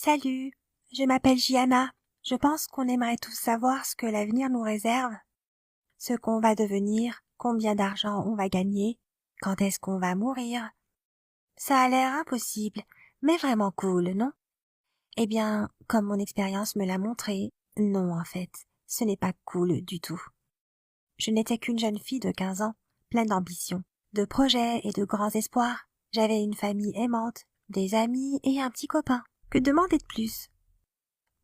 Salut, je m'appelle Gianna. Je pense qu'on aimerait tous savoir ce que l'avenir nous réserve, ce qu'on va devenir, combien d'argent on va gagner, quand est-ce qu'on va mourir. Ça a l'air impossible, mais vraiment cool, non? Eh bien, comme mon expérience me l'a montré, non en fait, ce n'est pas cool du tout. Je n'étais qu'une jeune fille de 15 ans, pleine d'ambition, de projets et de grands espoirs. J'avais une famille aimante, des amis et un petit copain. Que demander de plus?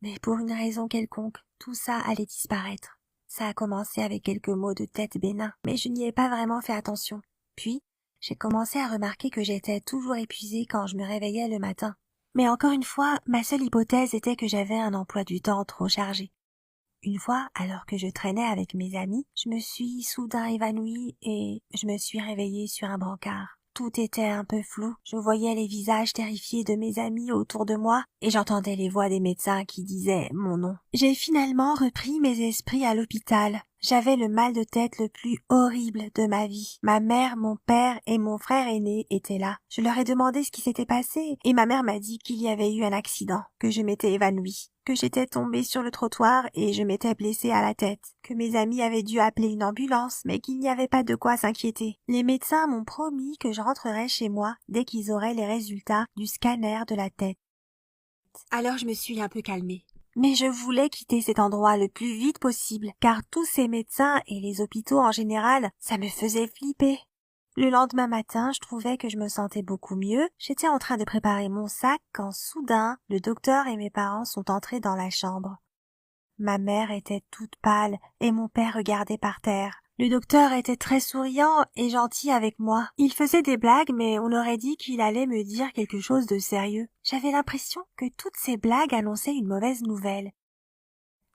Mais pour une raison quelconque, tout ça allait disparaître. Ça a commencé avec quelques maux de tête bénins, mais je n'y ai pas vraiment fait attention. Puis, j'ai commencé à remarquer que j'étais toujours épuisée quand je me réveillais le matin. Mais encore une fois, ma seule hypothèse était que j'avais un emploi du temps trop chargé. Une fois, alors que je traînais avec mes amis, je me suis soudain évanouie et je me suis réveillée sur un brancard. Tout était un peu flou. Je voyais les visages terrifiés de mes amis autour de moi et j'entendais les voix des médecins qui disaient mon nom. J'ai finalement repris mes esprits à l'hôpital. J'avais le mal de tête le plus horrible de ma vie. Ma mère, mon père et mon frère aîné étaient là. Je leur ai demandé ce qui s'était passé et ma mère m'a dit qu'il y avait eu un accident, que je m'étais évanouie, que j'étais tombée sur le trottoir et je m'étais blessée à la tête, que mes amis avaient dû appeler une ambulance, mais qu'il n'y avait pas de quoi s'inquiéter. Les médecins m'ont promis que je rentrerais chez moi dès qu'ils auraient les résultats du scanner de la tête. Alors je me suis un peu calmée. Mais je voulais quitter cet endroit le plus vite possible, car tous ces médecins et les hôpitaux en général, ça me faisait flipper. Le lendemain matin, je trouvais que je me sentais beaucoup mieux. J'étais en train de préparer mon sac quand soudain, le docteur et mes parents sont entrés dans la chambre. Ma mère était toute pâle et mon père regardait par terre. Le docteur était très souriant et gentil avec moi. Il faisait des blagues, mais on aurait dit qu'il allait me dire quelque chose de sérieux. J'avais l'impression que toutes ces blagues annonçaient une mauvaise nouvelle.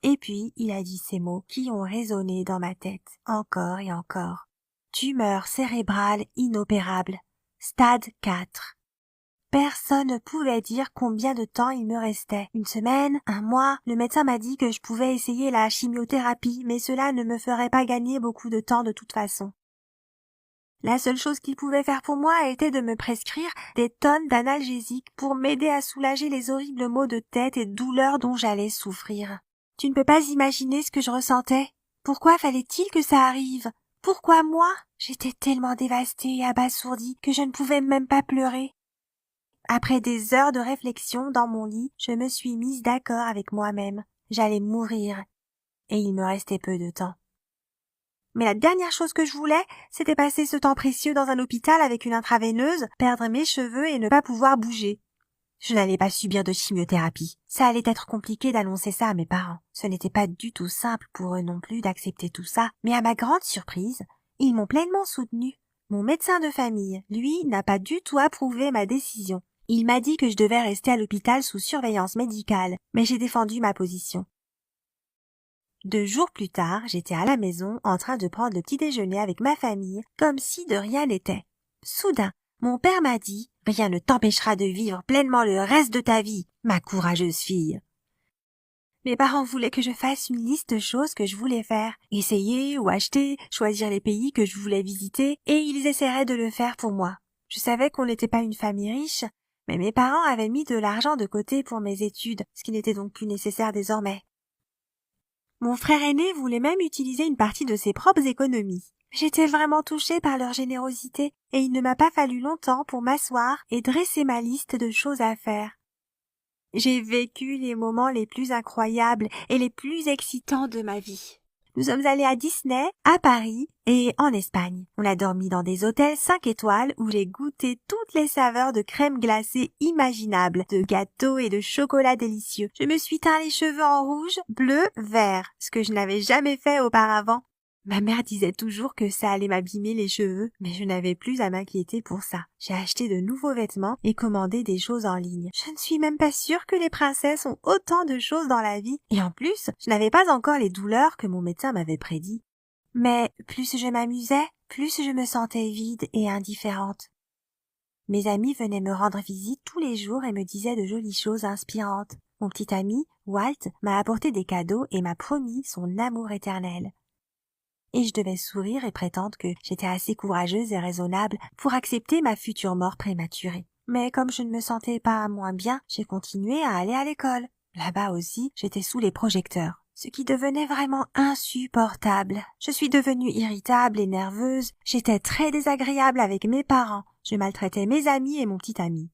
Et puis, il a dit ces mots qui ont résonné dans ma tête, encore et encore. Tumeur cérébrale inopérable. Stade 4. Personne ne pouvait dire combien de temps il me restait. Une semaine, un mois, le médecin m'a dit que je pouvais essayer la chimiothérapie, mais cela ne me ferait pas gagner beaucoup de temps de toute façon. La seule chose qu'il pouvait faire pour moi était de me prescrire des tonnes d'analgésiques pour m'aider à soulager les horribles maux de tête et douleurs dont j'allais souffrir. Tu ne peux pas imaginer ce que je ressentais. Pourquoi fallait-il que ça arrive? Pourquoi moi? J'étais tellement dévastée et abasourdie que je ne pouvais même pas pleurer. Après des heures de réflexion dans mon lit, je me suis mise d'accord avec moi-même. J'allais mourir, et il me restait peu de temps. Mais la dernière chose que je voulais, c'était passer ce temps précieux dans un hôpital avec une intraveineuse, perdre mes cheveux et ne pas pouvoir bouger. Je n'allais pas subir de chimiothérapie. Ça allait être compliqué d'annoncer ça à mes parents. Ce n'était pas du tout simple pour eux non plus d'accepter tout ça, mais à ma grande surprise, ils m'ont pleinement soutenue. Mon médecin de famille, lui, n'a pas du tout approuvé ma décision. Il m'a dit que je devais rester à l'hôpital sous surveillance médicale, mais j'ai défendu ma position. 2 jours plus tard, j'étais à la maison en train de prendre le petit déjeuner avec ma famille, comme si de rien n'était. Soudain, mon père m'a dit « Rien ne t'empêchera de vivre pleinement le reste de ta vie, ma courageuse fille. » Mes parents voulaient que je fasse une liste de choses que je voulais faire, essayer ou acheter, choisir les pays que je voulais visiter, et ils essaieraient de le faire pour moi. Je savais qu'on n'était pas une famille riche, mais mes parents avaient mis de l'argent de côté pour mes études, ce qui n'était donc plus nécessaire désormais. Mon frère aîné voulait même utiliser une partie de ses propres économies. J'étais vraiment touchée par leur générosité, et il ne m'a pas fallu longtemps pour m'asseoir et dresser ma liste de choses à faire. J'ai vécu les moments les plus incroyables et les plus excitants de ma vie. Nous sommes allés à Disney, à Paris et en Espagne. On a dormi dans des hôtels 5 étoiles où j'ai goûté toutes les saveurs de crème glacée imaginables, de gâteaux et de chocolat délicieux. Je me suis teint les cheveux en rouge, bleu, vert, ce que je n'avais jamais fait auparavant. Ma mère disait toujours que ça allait m'abîmer les cheveux, mais je n'avais plus à m'inquiéter pour ça. J'ai acheté de nouveaux vêtements et commandé des choses en ligne. Je ne suis même pas sûre que les princesses ont autant de choses dans la vie. Et en plus, je n'avais pas encore les douleurs que mon médecin m'avait prédit. Mais plus je m'amusais, plus je me sentais vide et indifférente. Mes amis venaient me rendre visite tous les jours et me disaient de jolies choses inspirantes. Mon petit ami, Walt, m'a apporté des cadeaux et m'a promis son amour éternel. Et je devais sourire et prétendre que j'étais assez courageuse et raisonnable pour accepter ma future mort prématurée. Mais comme je ne me sentais pas moins bien, j'ai continué à aller à l'école. Là-bas aussi, j'étais sous les projecteurs, ce qui devenait vraiment insupportable. Je suis devenue irritable et nerveuse, j'étais très désagréable avec mes parents, je maltraitais mes amis et mon petit ami.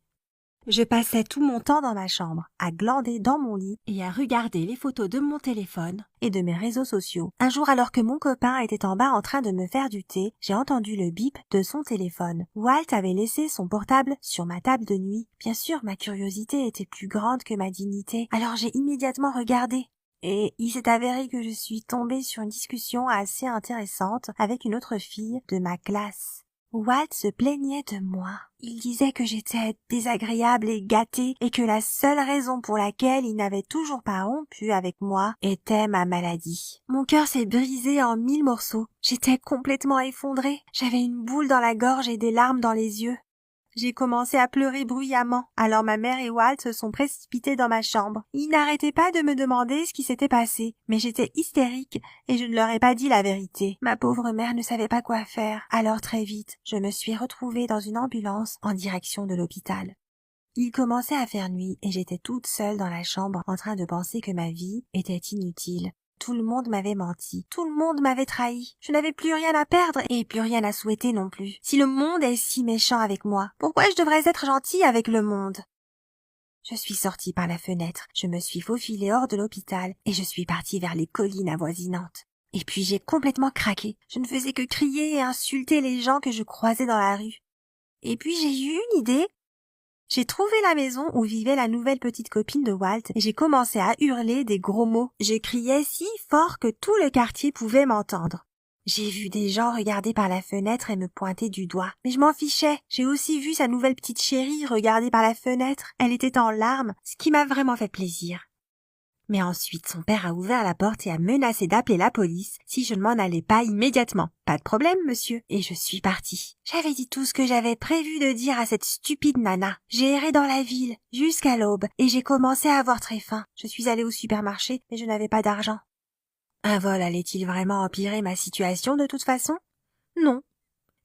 Je passais tout mon temps dans ma chambre, à glander dans mon lit et à regarder les photos de mon téléphone et de mes réseaux sociaux. Un jour, alors que mon copain était en bas en train de me faire du thé, j'ai entendu le bip de son téléphone. Walt avait laissé son portable sur ma table de nuit. Bien sûr, ma curiosité était plus grande que ma dignité, alors j'ai immédiatement regardé. Et il s'est avéré que je suis tombée sur une discussion assez intéressante avec une autre fille de ma classe. Walt se plaignait de moi. Il disait que j'étais désagréable et gâtée et que la seule raison pour laquelle il n'avait toujours pas rompu avec moi était ma maladie. Mon cœur s'est brisé en 1000 morceaux. J'étais complètement effondrée. J'avais une boule dans la gorge et des larmes dans les yeux. J'ai commencé à pleurer bruyamment, alors ma mère et Walt se sont précipités dans ma chambre. Ils n'arrêtaient pas de me demander ce qui s'était passé, mais j'étais hystérique et je ne leur ai pas dit la vérité. Ma pauvre mère ne savait pas quoi faire, alors très vite, je me suis retrouvée dans une ambulance en direction de l'hôpital. Il commençait à faire nuit et j'étais toute seule dans la chambre en train de penser que ma vie était inutile. Tout le monde m'avait menti, tout le monde m'avait trahi. Je n'avais plus rien à perdre et plus rien à souhaiter non plus. Si le monde est si méchant avec moi, pourquoi je devrais être gentille avec le monde? Je suis sortie par la fenêtre, je me suis faufilée hors de l'hôpital et je suis partie vers les collines avoisinantes. Et puis j'ai complètement craqué. Je ne faisais que crier et insulter les gens que je croisais dans la rue. Et puis j'ai eu une idée. J'ai trouvé la maison où vivait la nouvelle petite copine de Walt et j'ai commencé à hurler des gros mots. Je criais si fort que tout le quartier pouvait m'entendre. J'ai vu des gens regarder par la fenêtre et me pointer du doigt. Mais je m'en fichais. J'ai aussi vu sa nouvelle petite chérie regarder par la fenêtre. Elle était en larmes, ce qui m'a vraiment fait plaisir. Mais ensuite, son père a ouvert la porte et a menacé d'appeler la police si je ne m'en allais pas immédiatement. Pas de problème, monsieur. Et je suis partie. J'avais dit tout ce que j'avais prévu de dire à cette stupide nana. J'ai erré dans la ville, jusqu'à l'aube, et j'ai commencé à avoir très faim. Je suis allée au supermarché, mais je n'avais pas d'argent. Un vol allait-il vraiment empirer ma situation de toute façon? Non.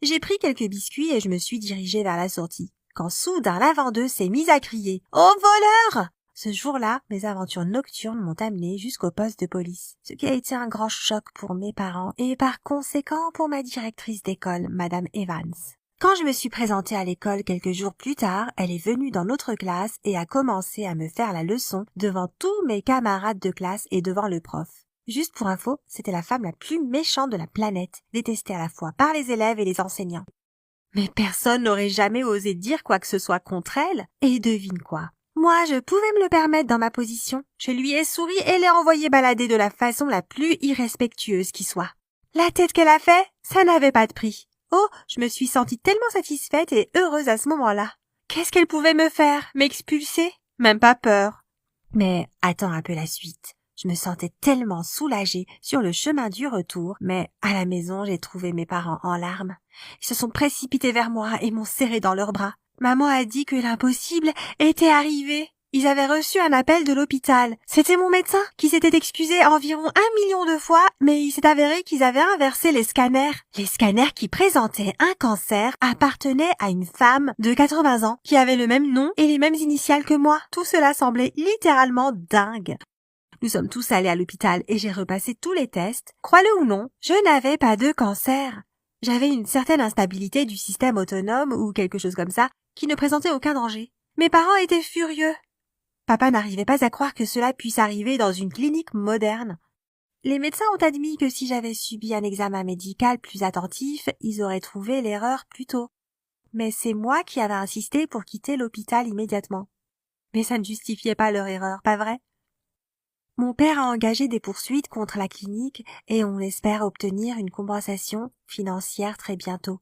J'ai pris quelques biscuits et je me suis dirigée vers la sortie. Quand soudain la vendeuse s'est mise à crier « Au voleur !» Ce jour-là, mes aventures nocturnes m'ont amenée jusqu'au poste de police, ce qui a été un grand choc pour mes parents et par conséquent pour ma directrice d'école, Madame Evans. Quand je me suis présentée à l'école quelques jours plus tard, elle est venue dans notre classe et a commencé à me faire la leçon devant tous mes camarades de classe et devant le prof. Juste pour info, c'était la femme la plus méchante de la planète, détestée à la fois par les élèves et les enseignants. Mais personne n'aurait jamais osé dire quoi que ce soit contre elle, et devine quoi? Moi, je pouvais me le permettre dans ma position. Je lui ai souri et l'ai envoyée balader de la façon la plus irrespectueuse qui soit. La tête qu'elle a fait, ça n'avait pas de prix. Oh, je me suis sentie tellement satisfaite et heureuse à ce moment-là. Qu'est-ce qu'elle pouvait me faire? M'expulser? Même pas peur. Mais attends un peu la suite. Je me sentais tellement soulagée sur le chemin du retour, mais à la maison, j'ai trouvé mes parents en larmes. Ils se sont précipités vers moi et m'ont serré dans leurs bras. Maman a dit que l'impossible était arrivé. Ils avaient reçu un appel de l'hôpital. C'était mon médecin qui s'était excusé environ 1 million de fois, mais il s'est avéré qu'ils avaient inversé les scanners. Les scanners qui présentaient un cancer appartenaient à une femme de 80 ans qui avait le même nom et les mêmes initiales que moi. Tout cela semblait littéralement dingue. Nous sommes tous allés à l'hôpital et j'ai repassé tous les tests. Crois-le ou non, je n'avais pas de cancer. J'avais une certaine instabilité du système autonome ou quelque chose comme ça qui ne présentait aucun danger. Mes parents étaient furieux. Papa n'arrivait pas à croire que cela puisse arriver dans une clinique moderne. Les médecins ont admis que si j'avais subi un examen médical plus attentif, ils auraient trouvé l'erreur plus tôt. Mais c'est moi qui avais insisté pour quitter l'hôpital immédiatement. Mais ça ne justifiait pas leur erreur, pas vrai? Mon père a engagé des poursuites contre la clinique et on espère obtenir une compensation financière très bientôt.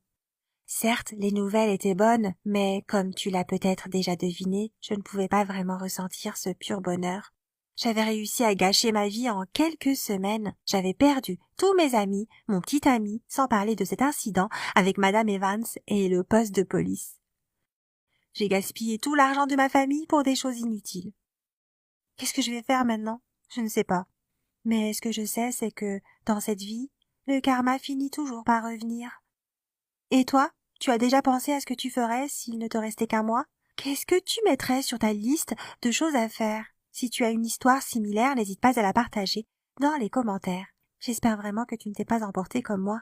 Certes, les nouvelles étaient bonnes, mais comme tu l'as peut-être déjà deviné, je ne pouvais pas vraiment ressentir ce pur bonheur. J'avais réussi à gâcher ma vie en quelques semaines. J'avais perdu tous mes amis, mon petit ami, sans parler de cet incident avec Madame Evans et le poste de police. J'ai gaspillé tout l'argent de ma famille pour des choses inutiles. Qu'est-ce que je vais faire maintenant? Je ne sais pas. Mais ce que je sais, c'est que, dans cette vie, le karma finit toujours par revenir. Et toi, tu as déjà pensé à ce que tu ferais s'il ne te restait qu'un mois? Qu'est-ce que tu mettrais sur ta liste de choses à faire? Si tu as une histoire similaire, n'hésite pas à la partager dans les commentaires. J'espère vraiment que tu ne t'es pas emporté comme moi.